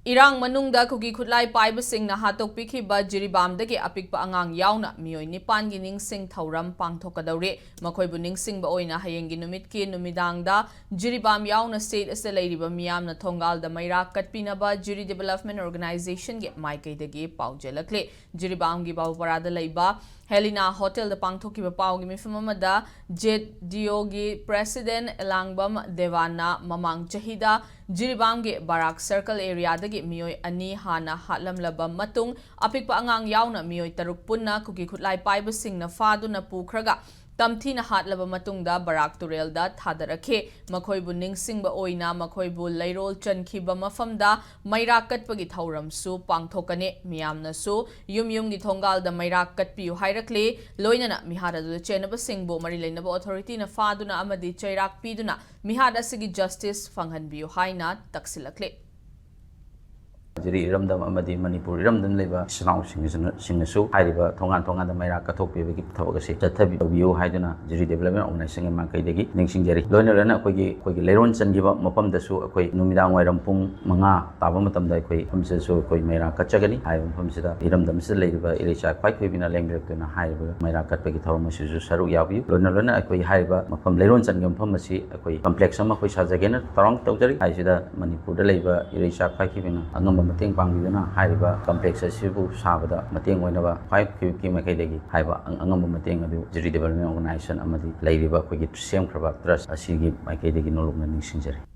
Irang manungda kugi khutlai paibasing na hatok pikhiba Jiribam dagi apikpa angang yauna mioi nipan gi ningsing thauram pangthokadaure makhoi bu ningsing ba oina hayeng gi numit ki numidangda Jiribam yauna state ase leiriba miyamna thongal da maira katpinaba Jiri Development Organization ge maikai dagi paujelakle Jiribam gi bawparada leiba Helena Hotel da pangthokiba pau gi mifamamada JDO gi President Elangbam Devana mamang chahida Jiribam ge Barak Circle area dagi mioi ani hana hatlamlaba matung apikpa angang yauna mioi taruk punna kugi khutlai paibasing na faduna pukhraga tamthina hatlaba matungda Barak Turelda thadarakhe makhoibu ningsingba oina makhoibu leirol chankhiba mafamda maira katpagi thauram su pangthokane miyamna su yum gi thongal da maira katpiu hairakle loinana mihada du chenaba singbo mari leinaba authority na faduna amadi chairak piduna mihada sigi justice fanghanbiu haina taksilakle Jiri Ramdam Amadi Manipur Ramdan Leva Snau Singasu, Hariba, Tongan the Mira Katopi, Togasi, Tatabi, Haidana, Jiri Development Organization and Makadegi, Ningsing Jerry, Lonerana, Kogi, Lerons and give up Mopam the Su, Numidang, Rampung, Manga, Tabamatam, the Koi, Humseso, Koi Mera Kachagani, I am Humsida, Iramdam Silva, Irisha, quite in a language to a high Mira Katpeki Toromasu, Saru Yabu, Lonerana, Koi Hariba, Mopam Lerons and Yampamasi, a Koi complex summer which has again, Torong Totari, I see that Manipur the labor, Irisha, quite a number mating pangiduna haiba complex asibu sabada mating oinaba 5 ki makai haiba angamba mating adu Jiri Development Organization amadi leiriba kogi semkraba trust asigi makai degi nologna ningsingjari